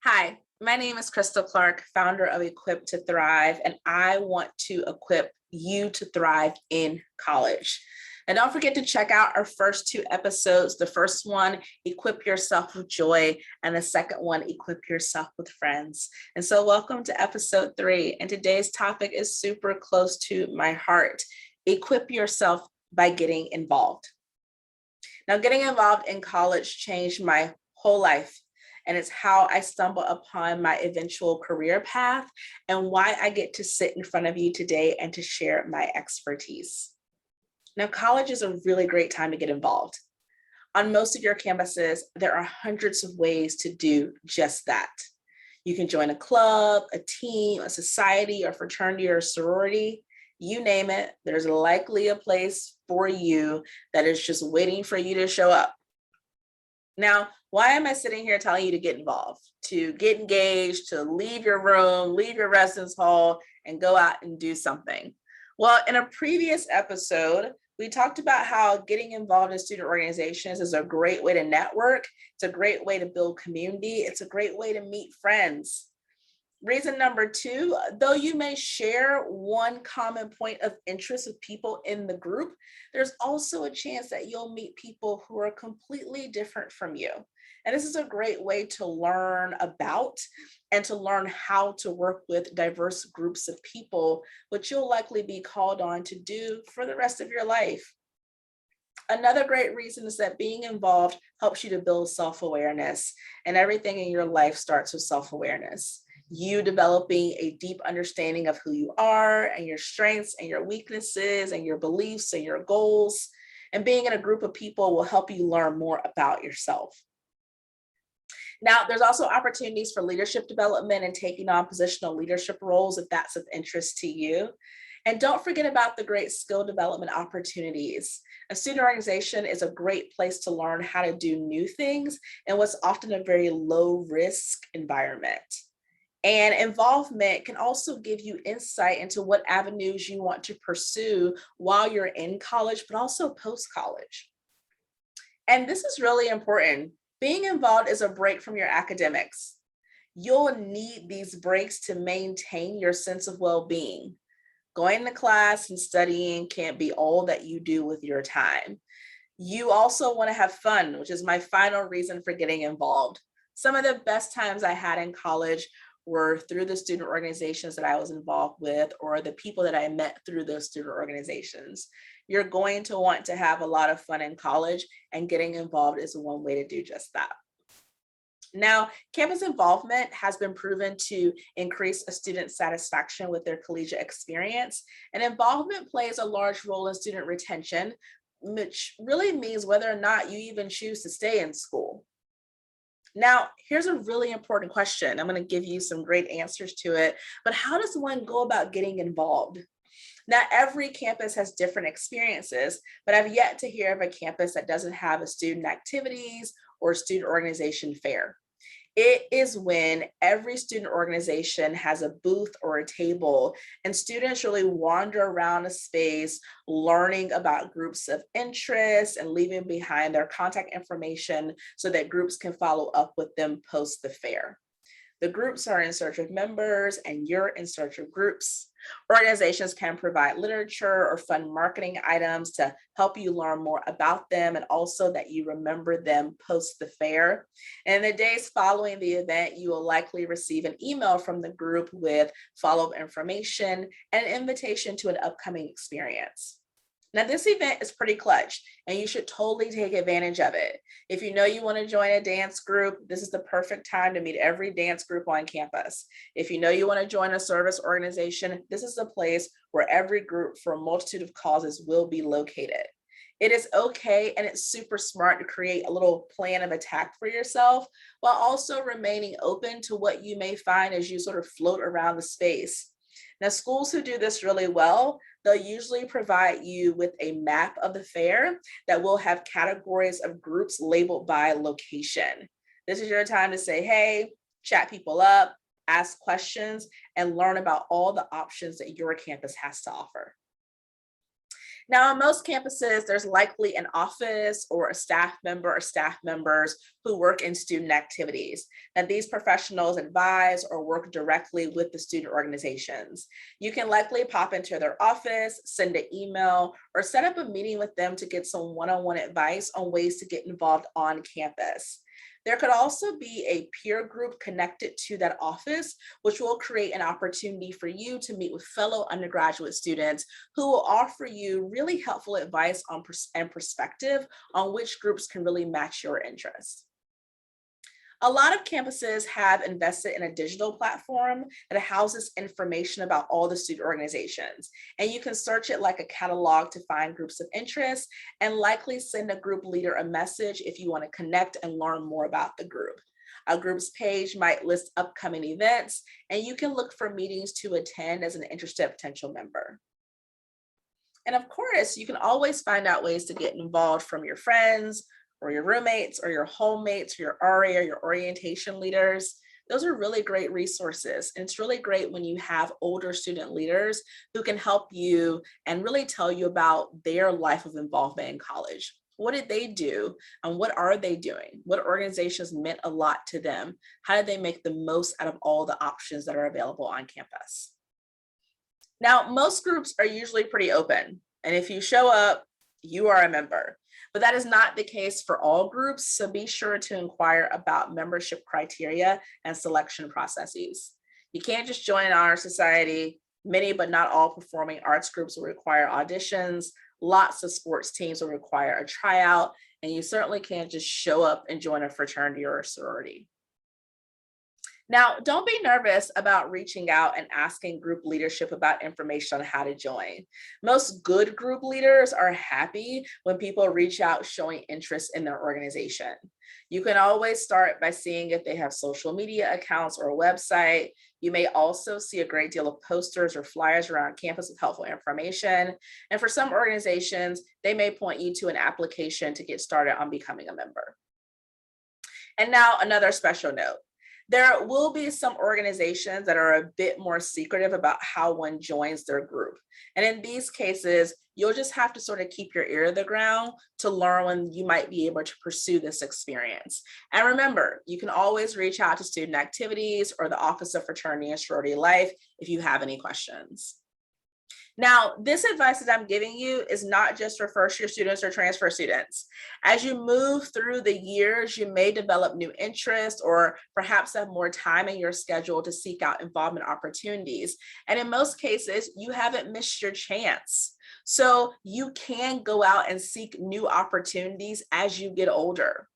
Hi, my name is Crystal Clark, founder of Equip to Thrive, and I want to equip you to thrive in college. And don't forget to check out our first two episodes. The first one, Equip Yourself with Joy, and the second one, Equip Yourself with Friends. And so welcome to episode 3. And today's topic is super close to my heart. Equip yourself by getting involved. Now, getting involved in college changed my whole life. And it's how I stumble upon my eventual career path and why I get to sit in front of you today and to share my expertise. Now, college is a really great time to get involved. On most of your campuses, there are hundreds of ways to do just that. You can join a club, a team, a society, or fraternity or sorority. You name it, there's likely a place for you that is just waiting for you to show up. Now, why am I sitting here telling you to get involved, to get engaged, to leave your room, leave your residence hall, and go out and do something? Well, in a previous episode, we talked about how getting involved in student organizations is a great way to network. It's a great way to build community. It's a great way to meet friends. Reason number 2, though you may share one common point of interest with people in the group, there's also a chance that you'll meet people who are completely different from you. And this is a great way to learn about and to learn how to work with diverse groups of people, which you'll likely be called on to do for the rest of your life. Another great reason is that being involved helps you to build self-awareness, and everything in your life starts with self-awareness. You developing a deep understanding of who you are and your strengths and your weaknesses and your beliefs and your goals. And being in a group of people will help you learn more about yourself. Now, there's also opportunities for leadership development and taking on positional leadership roles if that's of interest to you. And don't forget about the great skill development opportunities. A student organization is a great place to learn how to do new things in what's often a very low risk environment. And involvement can also give you insight into what avenues you want to pursue while you're in college, but also post-college. And this is really important. Being involved is a break from your academics. You'll need these breaks to maintain your sense of well-being. Going to class and studying can't be all that you do with your time. You also want to have fun, which is my final reason for getting involved. Some of the best times I had in college were through the student organizations that I was involved with, or the people that I met through those student organizations. You're going to want to have a lot of fun in college, and getting involved is one way to do just that. Now, campus involvement has been proven to increase a student's satisfaction with their collegiate experience, and involvement plays a large role in student retention, which really means whether or not you even choose to stay in school. Now, here's a really important question. I'm going to give you some great answers to it, but how does one go about getting involved? Now, every campus has different experiences, but I've yet to hear of a campus that doesn't have a student activities or student organization fair. It is when every student organization has a booth or a table, and students really wander around a space learning about groups of interest and leaving behind their contact information so that groups can follow up with them post the fair. The groups are in search of members and you're in search of groups. Organizations can provide literature or fun marketing items to help you learn more about them and also that you remember them post the fair. And in the days following the event, you will likely receive an email from the group with follow-up information and an invitation to an upcoming experience. Now, this event is pretty clutch, and you should totally take advantage of it. If you know you want to join a dance group, this is the perfect time to meet every dance group on campus. If you know you want to join a service organization, this is the place where every group for a multitude of causes will be located. It is okay, and it's super smart to create a little plan of attack for yourself while also remaining open to what you may find as you sort of float around the space. Now, schools who do this really well, they'll usually provide you with a map of the fair that will have categories of groups labeled by location. This is your time to say, hey, chat people up, ask questions, and learn about all the options that your campus has to offer. Now, on most campuses, there's likely an office or a staff member or staff members who work in student activities. And these professionals advise or work directly with the student organizations. You can likely pop into their office, send an email, or set up a meeting with them to get some one-on-one advice on ways to get involved on campus. There could also be a peer group connected to that office, which will create an opportunity for you to meet with fellow undergraduate students who will offer you really helpful advice on and perspective on which groups can really match your interests. A lot of campuses have invested in a digital platform that houses information about all the student organizations. And you can search it like a catalog to find groups of interest and likely send a group leader a message if you want to connect and learn more about the group. A group's page might list upcoming events, and you can look for meetings to attend as an interested potential member. And of course, you can always find out ways to get involved from your friends, or your roommates, or your homemates, or your RA, or your orientation leaders. Those are really great resources. And it's really great when you have older student leaders who can help you and really tell you about their life of involvement in college. What did they do? And what are they doing? What organizations meant a lot to them? How did they make the most out of all the options that are available on campus? Now, most groups are usually pretty open. And if you show up, you are a member. But that is not the case for all groups, so be sure to inquire about membership criteria and selection processes. You can't just join an honor society. Many, but not all, performing arts groups will require auditions. Lots of sports teams will require a tryout, and you certainly can't just show up and join a fraternity or a sorority. Now, don't be nervous about reaching out and asking group leadership about information on how to join. Most good group leaders are happy when people reach out showing interest in their organization. You can always start by seeing if they have social media accounts or a website. You may also see a great deal of posters or flyers around campus with helpful information. And for some organizations, they may point you to an application to get started on becoming a member. And now another special note. There will be some organizations that are a bit more secretive about how one joins their group. And in these cases, you'll just have to sort of keep your ear to the ground to learn when you might be able to pursue this experience. And remember, you can always reach out to student activities or the Office of Fraternity and Sorority Life if you have any questions. Now, this advice that I'm giving you is not just for first-year students or transfer students. As you move through the years, you may develop new interests or perhaps have more time in your schedule to seek out involvement opportunities. And in most cases, you haven't missed your chance. So you can go out and seek new opportunities as you get older.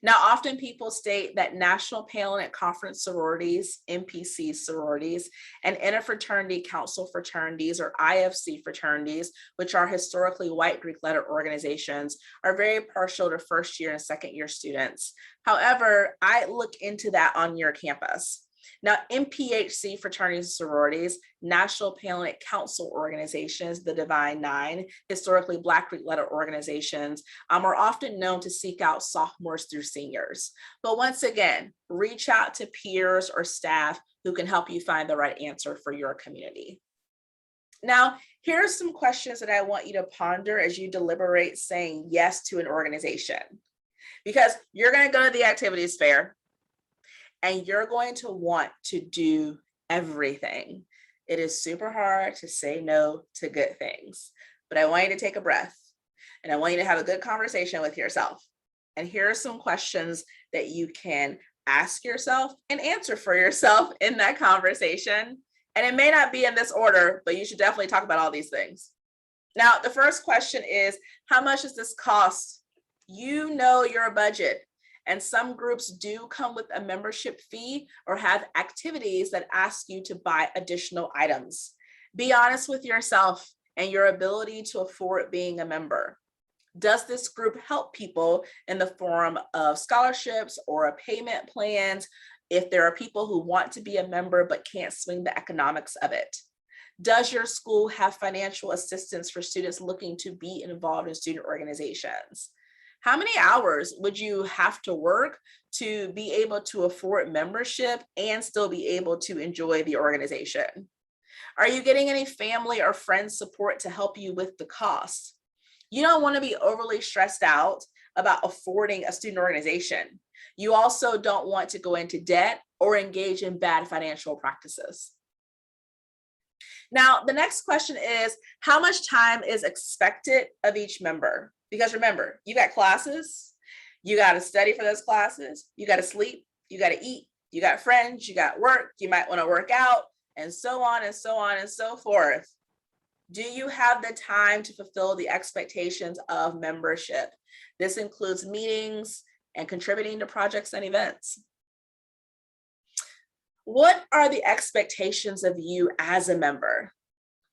Now, often people state that National Panel and Conference sororities, NPC sororities, and Interfraternity Council fraternities, or IFC fraternities, which are historically white Greek letter organizations, are very partial to first year and second year students. However, I look into that on your campus. Now, NPHC fraternities and sororities, National Panel and Council organizations, the Divine Nine, historically Black Greek letter organizations, are often known to seek out sophomores through seniors. But once again, reach out to peers or staff who can help you find the right answer for your community. Now, here are some questions that I want you to ponder as you deliberate saying yes to an organization. Because you're going to go to the activities fair, and you're going to want to do everything. It is super hard to say no to good things, but I want you to take a breath and I want you to have a good conversation with yourself. And here are some questions that you can ask yourself and answer for yourself in that conversation. And it may not be in this order, but you should definitely talk about all these things. Now, the first question is, how much does this cost? You know your budget. And some groups do come with a membership fee or have activities that ask you to buy additional items. Be honest with yourself and your ability to afford being a member. Does this group help people in the form of scholarships or a payment plans if there are people who want to be a member but can't swing the economics of it? Does your school have financial assistance for students looking to be involved in student organizations? How many hours would you have to work to be able to afford membership and still be able to enjoy the organization? Are you getting any family or friend support to help you with the cost? You don't want to be overly stressed out about affording a student organization. You also don't want to go into debt or engage in bad financial practices. Now, the next question is, how much time is expected of each member? Because remember, you got classes, you got to study for those classes, you got to sleep, you got to eat, you got friends, you got work, you might want to work out, and so on and so on and so forth. Do you have the time to fulfill the expectations of membership? This includes meetings and contributing to projects and events. What are the expectations of you as a member?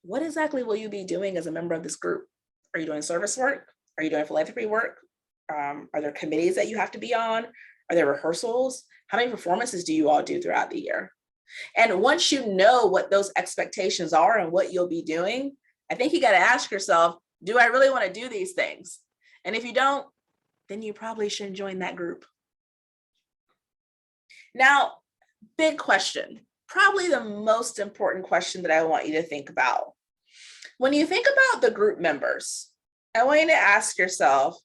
What exactly will you be doing as a member of this group? Are you doing service work? Are you doing philanthropy work? Are there committees that you have to be on? Are there rehearsals? How many performances do you all do throughout the year? And once you know what those expectations are and what you'll be doing, I think you got to ask yourself, do I really want to do these things? And if you don't, then you probably shouldn't join that group. Now, big question, probably the most important question that I want you to think about. When you think about the group members, I want you to ask yourself,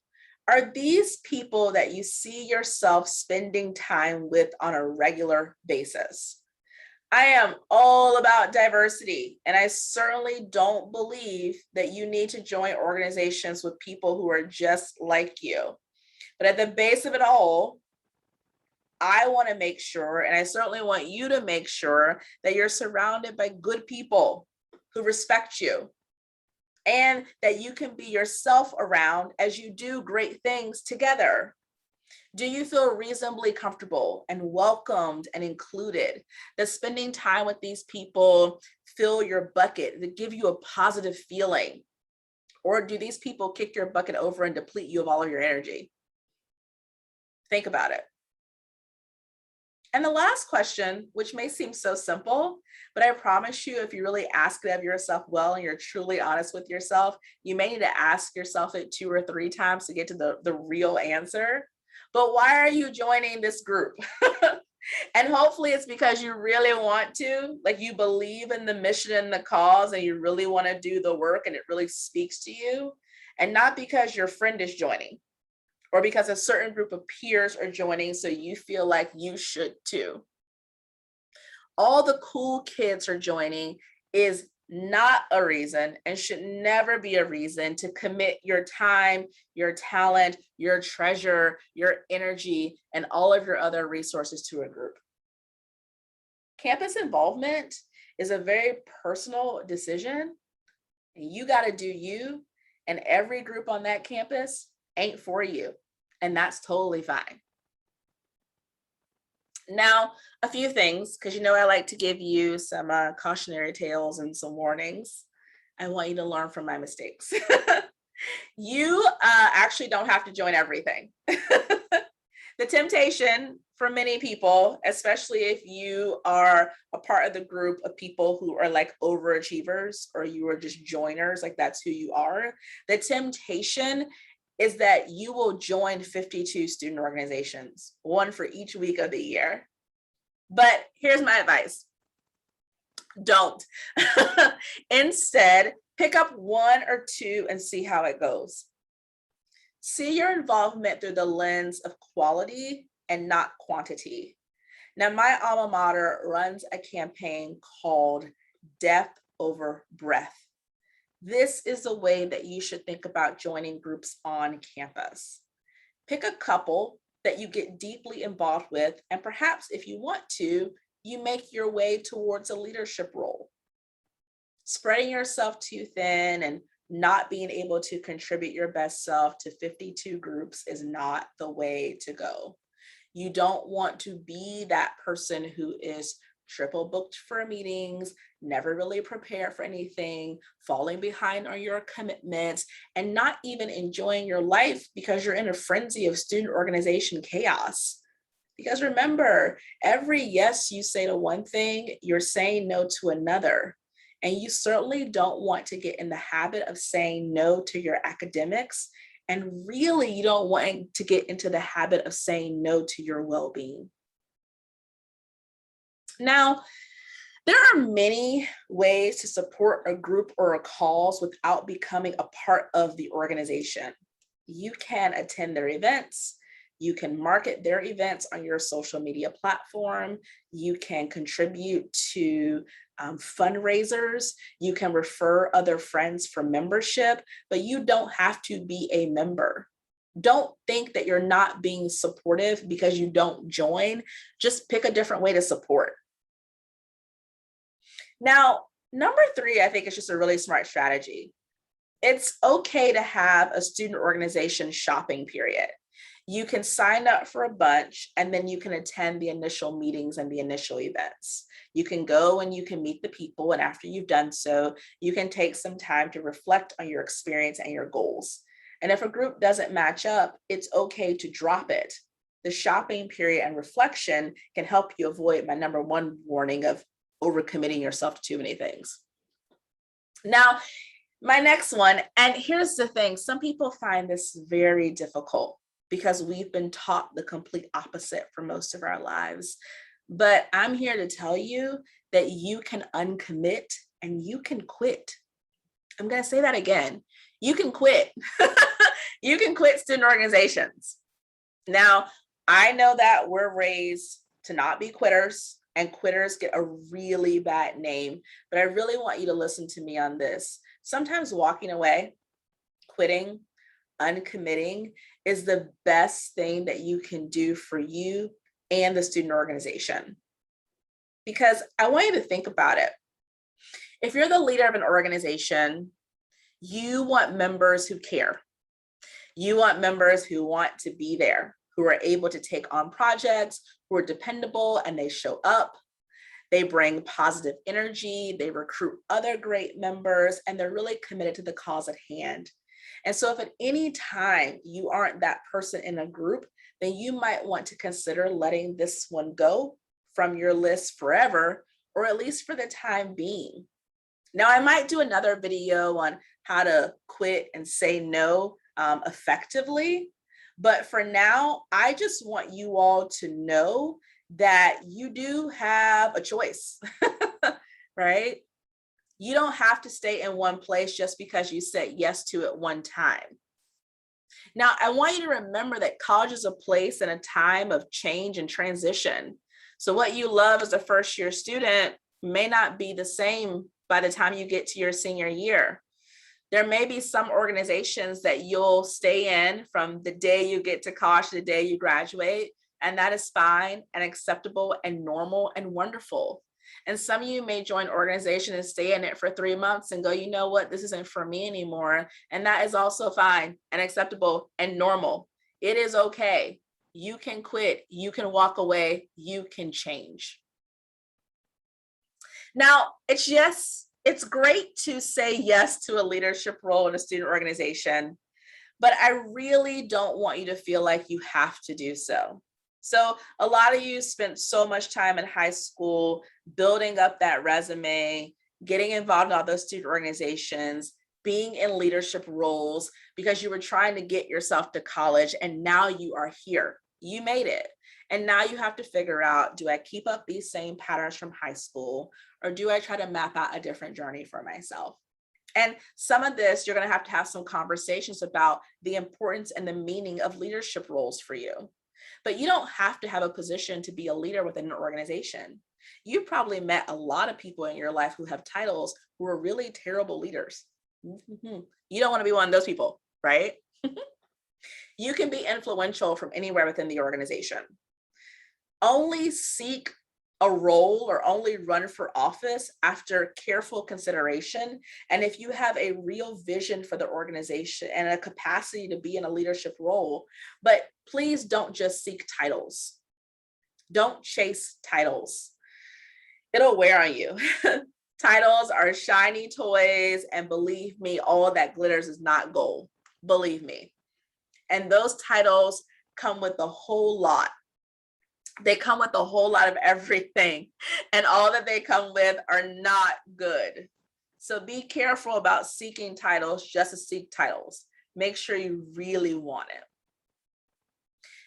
are these people that you see yourself spending time with on a regular basis? I am all about diversity, and I certainly don't believe that you need to join organizations with people who are just like you. But at the base of it all, I want to make sure, and I certainly want you to make sure, that you're surrounded by good people who respect you and that you can be yourself around as you do great things together. Do you feel reasonably comfortable and welcomed and included? Does spending time with these people fill your bucket, that give you a positive feeling? Or do these people kick your bucket over and deplete you of all of your energy? Think about it. And the last question, which may seem so simple, but I promise you, if you really ask it of yourself well and you're truly honest with yourself, you may need to ask yourself it 2 or 3 times to get to the real answer. But why are you joining this group? And hopefully it's because you really want to, like you believe in the mission and the cause and you really want to do the work and it really speaks to you, and not because your friend is joining or because a certain group of peers are joining so you feel like you should too. All the cool kids are joining is not a reason and should never be a reason to commit your time, your talent, your treasure, your energy, and all of your other resources to a group. Campus involvement is a very personal decision, and you got to do you, and every group on that campus ain't for you, and that's totally fine. Now, a few things, because you know I like to give you some cautionary tales and some warnings. I want you to learn from my mistakes. You actually don't have to join everything. The temptation for many people, especially if you are a part of the group of people who are like overachievers or you are just joiners, like that's who you are, the temptation is that you will join 52 student organizations, one for each week of the year. But here's my advice. Don't. Instead, pick up 1 or 2 and see how it goes. See your involvement through the lens of quality and not quantity. Now, my alma mater runs a campaign called Depth Over Breadth. This is the way that you should think about joining groups on campus. Pick a couple that you get deeply involved with, and perhaps if you want to, you make your way towards a leadership role. Spreading yourself too thin and not being able to contribute your best self to 52 groups is not the way to go. You don't want to be that person who is triple booked for meetings, never really prepared for anything, falling behind on your commitments, and not even enjoying your life because you're in a frenzy of student organization chaos. Because remember, every yes you say to one thing, you're saying no to another. And you certainly don't want to get in the habit of saying no to your academics. And really, you don't want to get into the habit of saying no to your well-being. Now, There are many ways to support a group or a cause without becoming a part of the organization. You can attend their events. You can market their events on your social media platform. You can contribute to fundraisers. You can refer other friends for membership, but you don't have to be a member. Don't think that you're not being supportive because you don't join. Just pick a different way to support. Now, number 3, I think is just a really smart strategy. It's okay to have a student organization shopping period. You can sign up for a bunch and then you can attend the initial meetings and the initial events. You can go and you can meet the people, and after you've done so, you can take some time to reflect on your experience and your goals. And if a group doesn't match up, it's okay to drop it. The shopping period and reflection can help you avoid my number 1 warning of overcommitting yourself to too many things. Now, my next one, and here's the thing, some people find this very difficult because we've been taught the complete opposite for most of our lives. But I'm here to tell you that you can uncommit and you can quit. I'm going to say that again. You can quit. You can quit student organizations. Now, I know that we're raised to not be quitters, and quitters get a really bad name, but I really want you to listen to me on this. Sometimes walking away, quitting, uncommitting is the best thing that you can do for you and the student organization. Because I want you to think about it. If you're the leader of an organization, you want members who care. You want members who want to be there, who are able to take on projects, who are dependable and they show up. They bring positive energy, they recruit other great members, and they're really committed to the cause at hand. And so if at any time you aren't that person in a group, then you might want to consider letting this one go from your list forever, or at least for the time being. Now, I might do another video on how to quit and say no effectively. But for now, I just want you all to know that you do have a choice, right? You don't have to stay in one place just because you said yes to it one time. Now, I want you to remember that college is a place and a time of change and transition. So what you love as a first-year student may not be the same by the time you get to your senior year. There may be some organizations that you'll stay in from the day you get to college to the day you graduate, and that is fine and acceptable and normal and wonderful. And some of you may join an organization and stay in it for 3 months and go, you know what, this isn't for me anymore. And that is also fine and acceptable and normal. It is okay. You can quit, you can walk away, you can change. Now, it's great to say yes to a leadership role in a student organization, but I really don't want you to feel like you have to do so. So a lot of you spent so much time in high school building up that resume, getting involved in all those student organizations, being in leadership roles because you were trying to get yourself to college, and now you are here. You made it. And now you have to figure out, do I keep up these same patterns from high school, or do I try to map out a different journey for myself? And some of this, you're going to have some conversations about the importance and the meaning of leadership roles for you. But you don't have to have a position to be a leader within an organization. You've probably met a lot of people in your life who have titles who are really terrible leaders. You don't want to be one of those people, right? You can be influential from anywhere within the organization. Only seek a role or only run for office after careful consideration. And if you have a real vision for the organization and a capacity to be in a leadership role, but please don't just seek titles. Don't chase titles. It'll wear on you. Titles are shiny toys, and believe me, all that glitters is not gold. Believe me. And those titles come with a whole lot. They come with a whole lot of everything, and all that they come with are not good. So be careful about seeking titles just to seek titles. Make sure you really want it.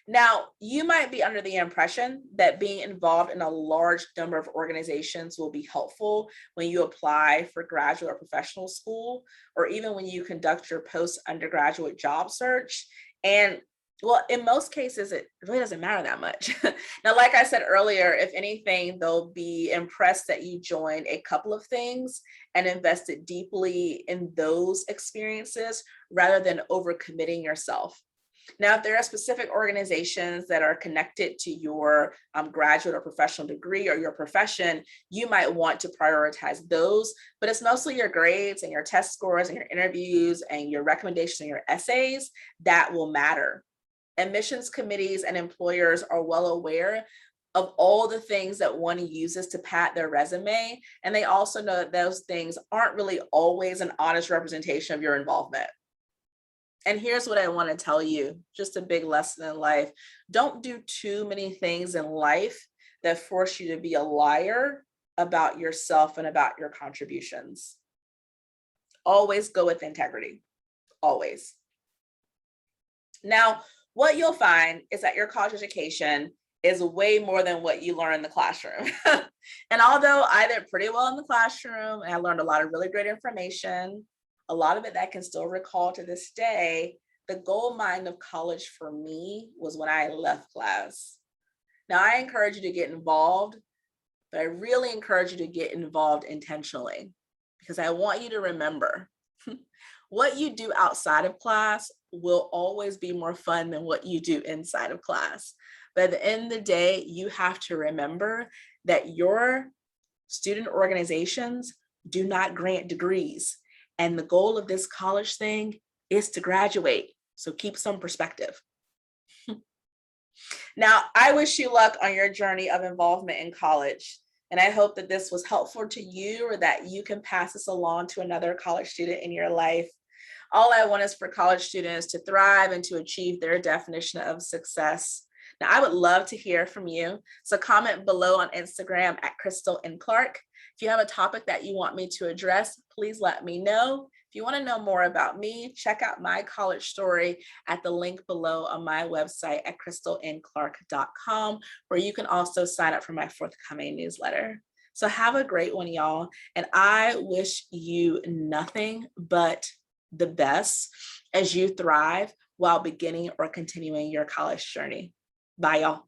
Now, you might be under the impression that being involved in a large number of organizations will be helpful when you apply for graduate or professional school, or even when you conduct your post-undergraduate job search. And well, in most cases, it really doesn't matter that much. Now, like I said earlier, if anything, they'll be impressed that you joined a couple of things and invested deeply in those experiences rather than overcommitting yourself. Now, if there are specific organizations that are connected to your graduate or professional degree or your profession, you might want to prioritize those, but it's mostly your grades and your test scores and your interviews and your recommendations and your essays that will matter. Admissions committees and employers are well aware of all the things that one uses to pad their resume, and they also know that those things aren't really always an honest representation of your involvement. And here's what I want to tell you, just a big lesson in life. Don't do too many things in life that force you to be a liar about yourself and about your contributions. Always go with integrity, always. Now, what you'll find is that your college education is way more than what you learn in the classroom. And although I did pretty well in the classroom and I learned a lot of really great information, a lot of it that I can still recall to this day, the gold mine of college for me was when I left class. Now, I encourage you to get involved, but I really encourage you to get involved intentionally, because I want you to remember what you do outside of class will always be more fun than what you do inside of class. But at the end of the day, you have to remember that your student organizations do not grant degrees. And the goal of this college thing is to graduate. So keep some perspective. Now, I wish you luck on your journey of involvement in college. And I hope that this was helpful to you, or that you can pass this along to another college student in your life. All I want is for college students to thrive and to achieve their definition of success. Now, I would love to hear from you. So comment below on Instagram at Crystal and Clark. If you have a topic that you want me to address, please let me know. If you want to know more about me, check out my college story at the link below on my website at crystalandclark.com, where you can also sign up for my forthcoming newsletter. So have a great one, y'all. And I wish you nothing but the best as you thrive while beginning or continuing your college journey. Bye, y'all.